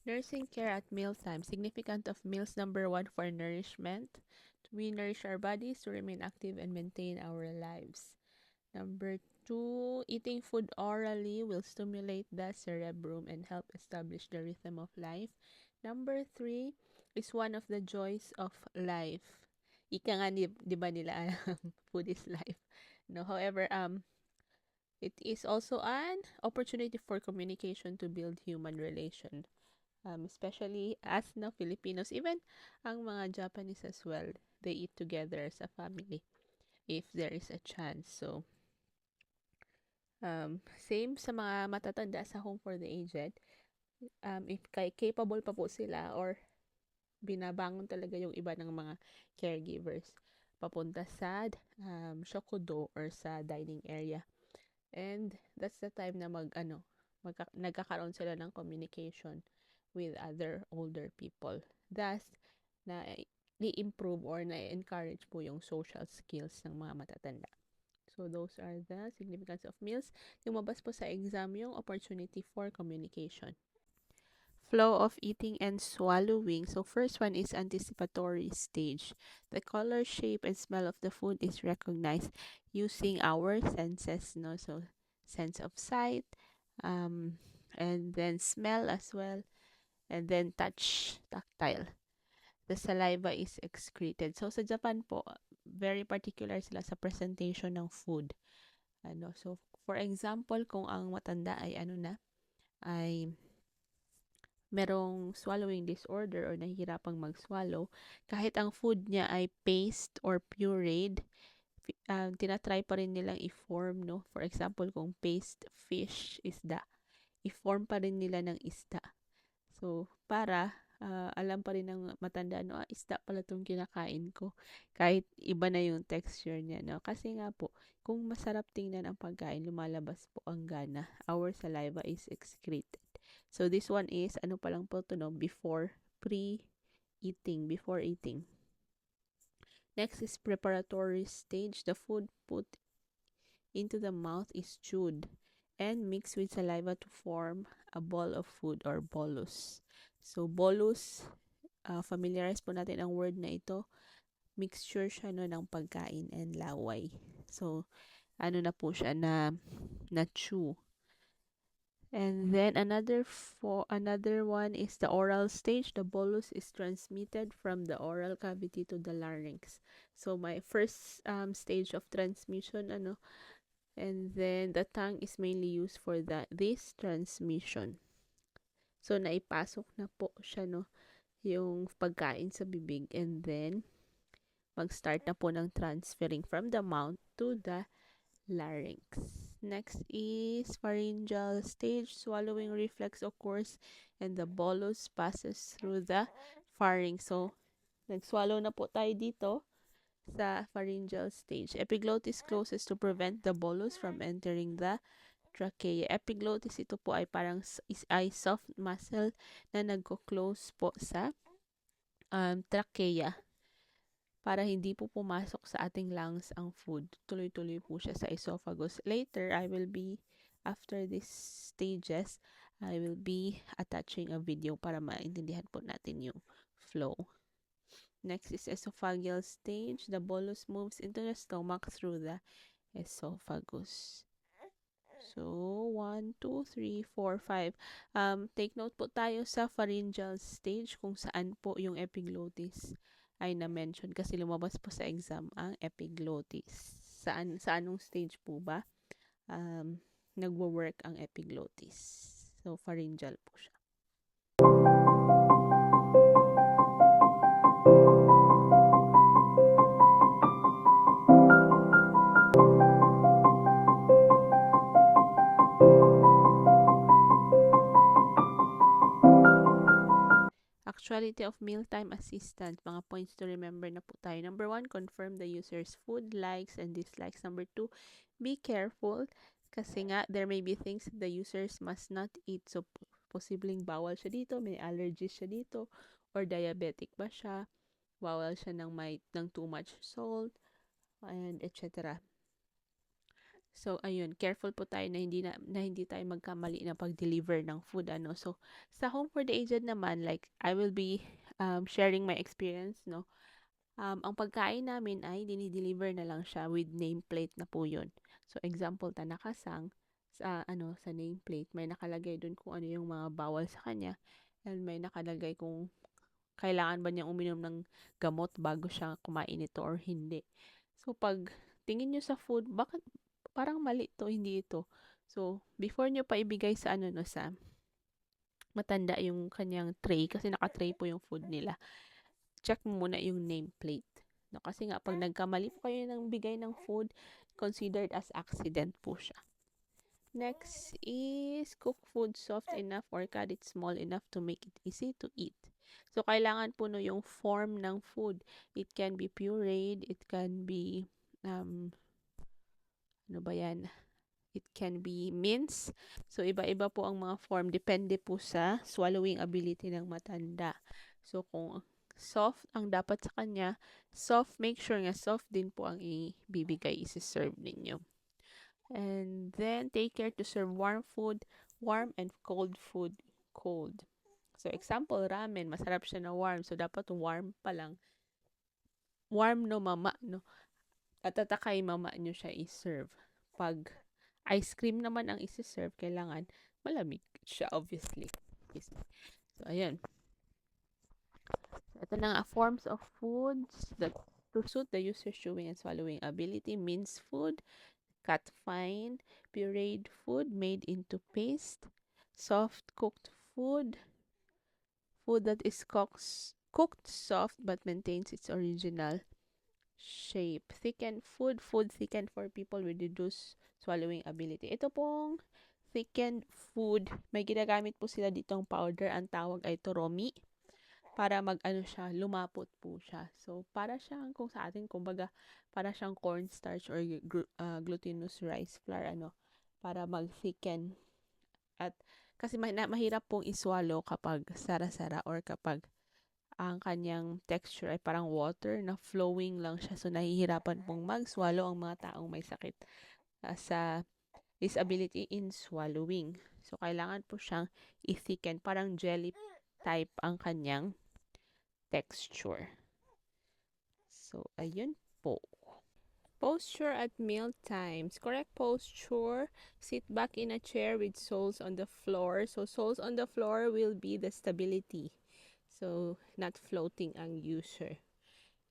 Nursing care at mealtime. Significant of meals. Number 1, for nourishment. We nourish our bodies to remain active and maintain our lives. Number 2, eating food orally will stimulate the cerebrum and help establish the rhythm of life. Number 3 is one of the joys of life. Ika nga, di ba nila, food is life. No, however, it is also an opportunity for communication to build human relation. Especially as na Filipinos, even ang mga Japanese as well, they eat together as a family if there is a chance. So, same sa mga matatanda sa Home for the Aged, if capable pa po sila or binabangon talaga yung iba ng mga caregivers papunta sa shokudo or sa dining area. And that's the time na nagkakaroon sila ng communication with other older people. Thus, na i-improve or na-encourage po yung social skills ng mga matatanda. So, those are the significance of meals. Lumabas po sa exam yung opportunity for communication. Flow of eating and swallowing. So, first one is anticipatory stage. The color, shape, and smell of the food is recognized using our senses, no? So, sense of sight, and then smell as well, and then touch, tactile. The saliva is excreted. So, sa Japan po, very particular sila sa presentation ng food. So, for example, kung ang matanda ay ay merong swallowing disorder or nahihirapang mag-swallow, kahit ang food niya ay paste or pureed, tinatry pa rin nilang i-form, no? For example, kung paste fish, isda, i-form pa rin nila ng isda. So, para alam pa rin ng matanda, no, isda pala itong kinakain ko. Kahit iba na yung texture niya, no? Kasi nga po, kung masarap tingnan ang pagkain, lumalabas po ang gana. Our saliva is excreted. So, this one is, ano pa lang po ito, no? Before eating. Next is preparatory stage. The food put into the mouth is chewed and mixed with saliva to form a ball of food or bolus. So, bolus, familiarize po natin ang word na ito. Mixture siya no, ng pagkain and laway. So, na po siya na chew. And then another one is the oral stage. The bolus is transmitted from the oral cavity to the larynx. So, my first stage of transmission, and then the tongue is mainly used for this transmission. So, naipasok na po siya, no, yung pagkain sa bibig, and then mag-start na po ng transferring from the mouth to the larynx. Next is pharyngeal stage. Swallowing reflex occurs and the bolus passes through the pharynx. So, nag-swallow na po tayo dito sa pharyngeal stage. Epiglottis closes to prevent the bolus from entering the trachea. Epiglottis, ito po ay parang soft muscle na nagko-close po sa trachea para hindi po pumasok sa ating lungs ang food. Tuloy-tuloy po siya sa esophagus. Later, after these stages, I will be attaching a video para maintindihan po natin yung flow. Next is esophageal stage. The bolus moves into the stomach through the esophagus. So, 1, 2, 3, 4, 5. Take note po tayo sa pharyngeal stage kung saan po yung epiglottis ay na-mention kasi lumabas po sa exam ang epiglottis. Sa anong stage po ba nagwo-work ang epiglottis? So, pharyngeal po siya. Actuality of mealtime assistant. Mga points to remember na po tayo. Number 1, confirm the user's food likes and dislikes. Number 2, be careful kasi nga there may be things the users must not eat. So, posibleng bawal siya dito, may allergies siya dito, or diabetic ba siya, bawal siya ng too much salt, and etc. So, ayun, careful po tayo na hindi tayo magkamali na pag-deliver ng food, ano. So, sa Home for the Aged naman, like, I will be sharing my experience, no. Ang pagkain namin ay dinideliver na lang siya with nameplate na po yun. So, example, Tanakasang, sa nameplate, may nakalagay dun kung ano yung mga bawal sa kanya, and may nakalagay kung kailangan ba niyang uminom ng gamot bago siya kumain ito or hindi. So, pag tingin nyo sa food, bakit parang mali to, hindi ito. So, before nyo pa ibigay sa no, sa matanda yung kanyang tray, kasi naka-tray po yung food nila, check mo muna yung nameplate. No, kasi nga, pag nagkamali po kayo ng bigay ng food, considered as accident po siya. Next is cook food soft enough or cut it small enough to make it easy to eat. So, kailangan po no yung form ng food. It can be pureed, it can be, ano ba yan? It can be mince. So, iba-iba po ang mga form. Depende po sa swallowing ability ng matanda. So, kung soft ang dapat sa kanya, soft, make sure nga soft din po ang ibibigay, isi-serve ninyo. And then, take care to serve warm food, warm, and cold food, cold. So, example, ramen, masarap siya na warm. So, dapat warm pa lang. Warm no mama, no? At tatakay mama nyo siya i-serve. Pag ice cream naman ang isi-serve, kailangan malamig siya, obviously. So, ayan. So, ito na nga, forms of foods that to suit the user's chewing and swallowing ability. Minced food, cut fine, pureed food made into paste, soft cooked food, food that is cooked soft but maintains its original shape. Thickened food, food thickened for people with reduced swallowing ability. Ito pong thickened food, may ginagamit po sila ditong powder. Ang tawag ay toromi. Para siya, lumapot po siya. So, para siyang, kung sa atin, kumbaga, para siyang cornstarch or glutinous rice flour, para mag-thicken. At, kasi mahirap pong iswallow kapag sara-sara or kapag ang kanyang texture ay parang water na flowing lang siya. So, nahihirapan pong mag-swallow ang mga taong may sakit sa disability in swallowing. So, kailangan po siyang i-thicken. Parang jelly type ang kanyang texture. So, ayun po. Posture at meal times. Correct posture. Sit back in a chair with soles on the floor. So, soles on the floor will be the stability. So, not floating ang user.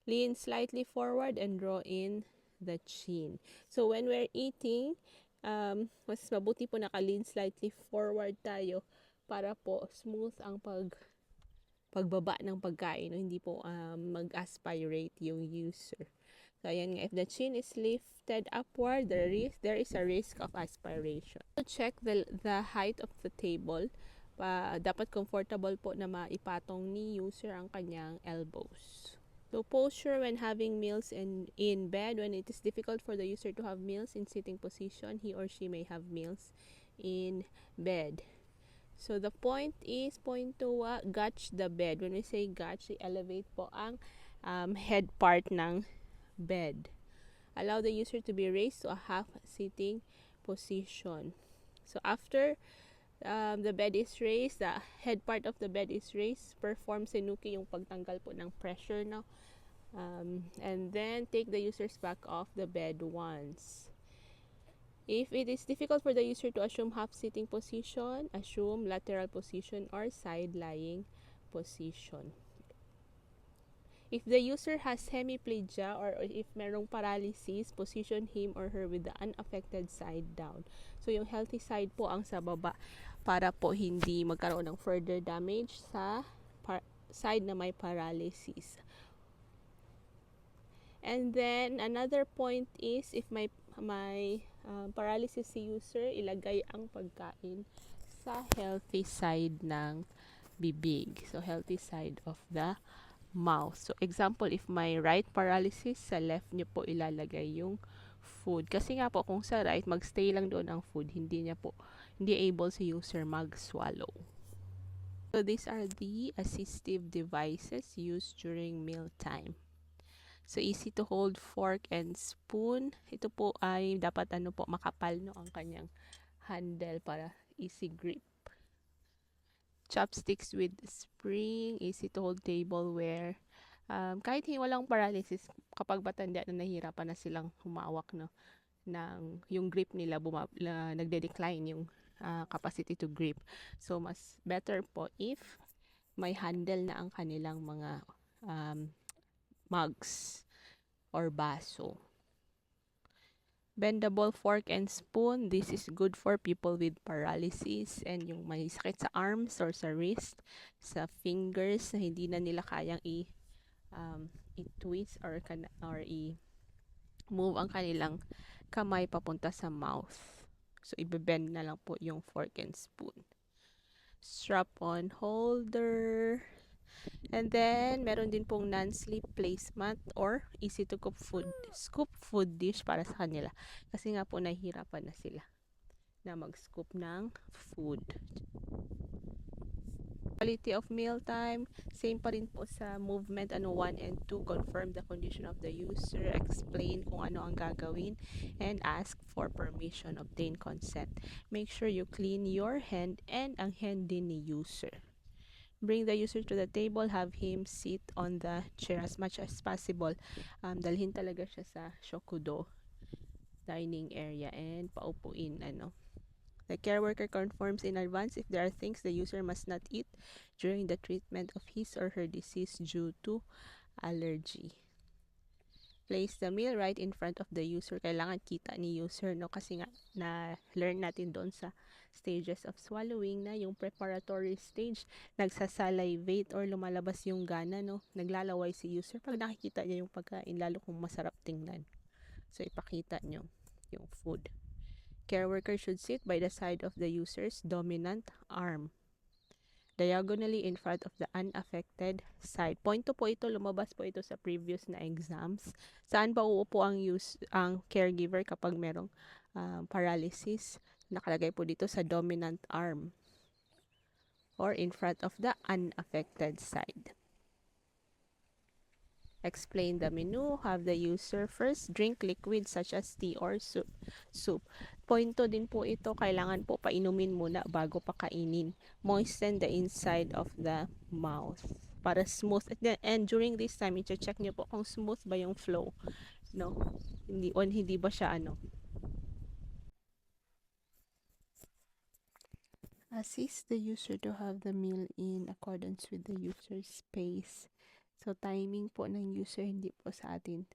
Lean slightly forward and draw in the chin. So, when we're eating, mas mabuti po naka-lean slightly forward tayo para po smooth ang pagbaba ng pagkain, no? Hindi po mag-aspirate yung user. So, ayan nga, if the chin is lifted upward, there is a risk of aspiration. So, check the height of the table. Dapat comfortable po na maipatong ni user ang kanyang elbows. So, posture when having meals in bed. When it is difficult for the user to have meals in sitting position, he or she may have meals in bed. So, the point to gauge the bed. When we say gauge, elevate po ang head part ng bed. Allow the user to be raised to a half-sitting position. So, after the bed is raised, the head part of the bed is raised, perform senuki, yung pagtanggal po ng pressure, no? And then, take the user's back off the bed once. If it is difficult for the user to assume half-sitting position, assume lateral position or side-lying position. If the user has hemiplegia or if merong paralysis, position him or her with the unaffected side down. So, yung healthy side po ang sa baba para po hindi magkaroon ng further damage sa side na may paralysis. And then, another point is, if may paralysis si user, ilagay ang pagkain sa healthy side ng bibig. So, healthy side of the mouth. So, example, if may right paralysis, sa left niyo po ilalagay yung food. Kasi nga po, kung sa right, magstay lang doon ang food, hindi able si user mag-swallow. So, these are the assistive devices used during mealtime. So, easy to hold fork and spoon. Ito po ay dapat makapal no ang kanyang handle para easy grip. Chopsticks with spring, easy to hold tableware. Kahit walang paralysis, kapag matanda na nahihirapan na silang humawak no, yung grip nila nagde-decline yung capacity to grip. So, mas better po if may handle na ang kanilang mga mugs or baso. Bendable fork and spoon. This is good for people with paralysis and yung may sakit sa arms or sa wrist, sa fingers na hindi na nila kayang i-twist or i-move ang kanilang kamay papunta sa mouth. So, ibebend na lang po yung fork and spoon. Strap-on holder. And then, meron din pong non-slip placemat or easy to scoop food dish para sa kanila. Kasi nga po, nahihirapan na sila na mag-scoop ng food. Quality of meal time, same pa rin po sa movement 1 and 2, confirm the condition of the user, explain kung ano ang gagawin, and ask for permission, obtain consent. Make sure you clean your hand and ang hand din ni user. Bring the user to the table, have him sit on the chair as much as possible. Dalhin talaga siya sa shokudo dining area and paupuin The care worker confirms in advance if there are things the user must not eat during the treatment of his or her disease due to allergy. Place the meal right in front of the user. Kailangan kita ni user, no? Kasi nga, na-learn natin doon sa stages of swallowing na yung preparatory stage, nagsasalivate or lumalabas yung gana, no? Naglalaway si user pag nakikita niya yung pagkain, lalo kung masarap tingnan. So, ipakita nyo yung food. Care worker should sit by the side of the user's dominant arm, diagonally in front of the unaffected side. Point 2 po ito, lumabas po ito sa previous na exams. Saan ba uupo ang caregiver kapag merong paralysis? Nakalagay po dito sa dominant arm or in front of the unaffected side. Explain the menu. Have the user first drink liquid such as tea or soup. Point 2 din po ito, kailangan po painumin muna bago pakainin. Moisten the inside of the mouth para smooth. And during this time, i-check nyo po kung smooth ba yung flow. No? Hindi ba siya Assist the user to have the meal in accordance with the user's pace. So, timing po ng user, hindi po sa atin.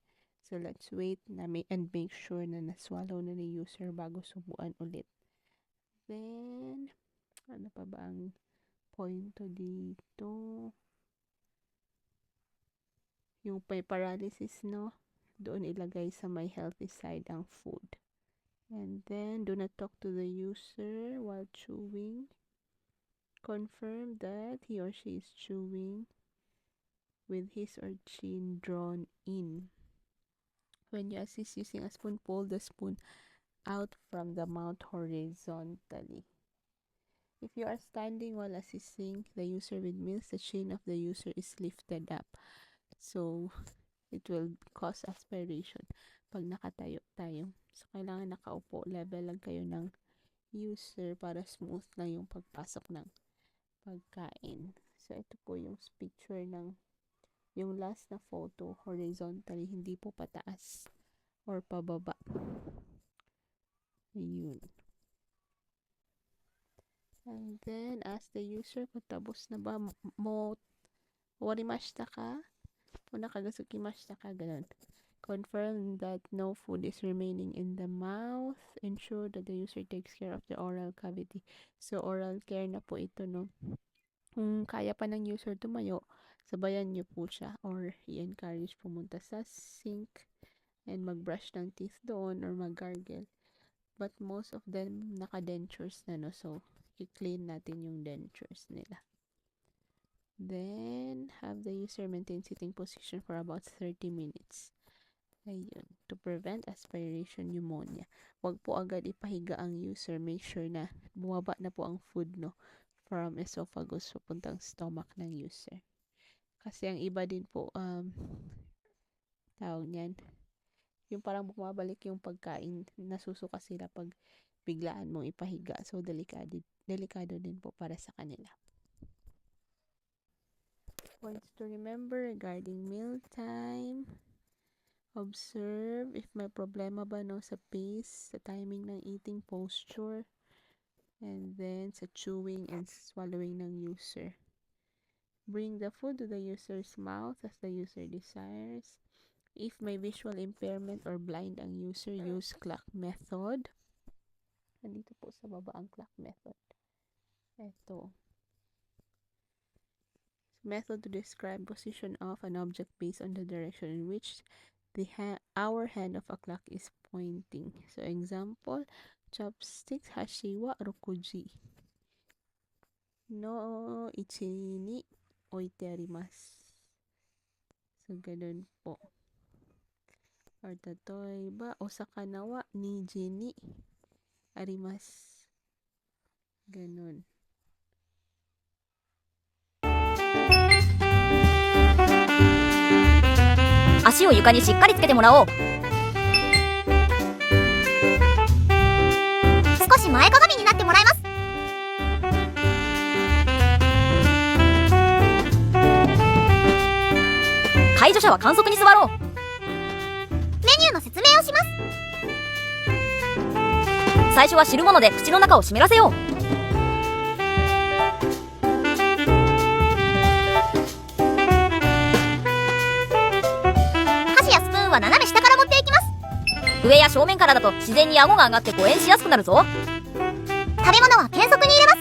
So, let's wait and make sure na na-swallow na ni user bago subuan ulit. Then, ano pa ba ang point dito? Yung may paralysis, no? Doon ilagay sa may healthy side ang food. And then, do not talk to the user while chewing. Confirm that he or she is chewing with his or chin drawn in. When you assist using a spoon, pull the spoon out from the mouth horizontally. If you are standing while assisting the user with meals, the chin of the user is lifted up. So, it will cause aspiration pag nakatayo tayo. So, kailangan nakaupo. Level lang kayo ng user para smooth lang yung pagpasok ng pagkain. So, ito po yung picture ng yung last na photo, horizontally, hindi po pataas or pababa. Ayun. And then, ask the user kung tapos na ba mo warimashita ka o nakagasukimashita ka, ganun. Confirm that no food is remaining in the mouth. Ensure that the user takes care of the oral cavity. So, oral care na po ito, no? Kung kaya pa ng user tumayo, sabayan nyo po siya or i-encourage pumunta sa sink and mag-brush ng teeth doon or mag-gargle. But most of them naka-dentures na, no? So, i-clean natin yung dentures nila. Then, have the user maintain sitting position for about 30 minutes. Ayun. To prevent aspiration pneumonia. Huwag po agad ipahiga ang user. Make sure na bumaba na po ang food, no? From esophagus papuntang stomach ng user. Kasi ang iba din po, tawag niyan, yung parang bumabalik yung pagkain, nasusuka sila pag biglaan mong ipahiga. So, delikado din po para sa kanila. Points to remember regarding mealtime. Observe if may problema ba no sa pace, sa timing ng eating posture, and then sa chewing and swallowing ng user. Bring the food to the user's mouth as the user desires. If may visual impairment or blind ang user, use clock method. Nandito po sa baba ang clock method. Ito. Method to describe position of an object based on the direction in which our hand of a clock is pointing. So, example, chopsticks, hashiwa, rokuji. No ichi ni oiterimasu. So, ganun po. Or tatoiba, osaka nawa niji ni arimasu. Ganun. 足を床にしっかりつけてもらおう。少し前かがみになってもらいます。介助者は観測に座ろう。メニューの説明をします。最初は汁物で口の中を湿らせよう。斜め下から持っていきます。上や正面からだと自然に顎が上がって誤嚥しやすくなるぞ。食べ物は検測に入れま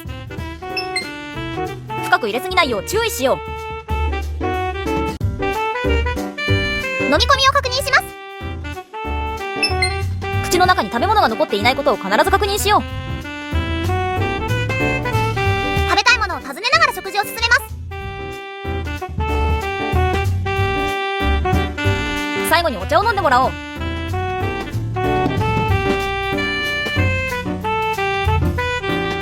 す。深く入れすぎないよう注意しよう。飲み込みを確認します。口の中に食べ物が残っていないことを必ず確認しよう。食べたいものを尋ねながら食事を進めます。最後にお茶を飲んでもらおう。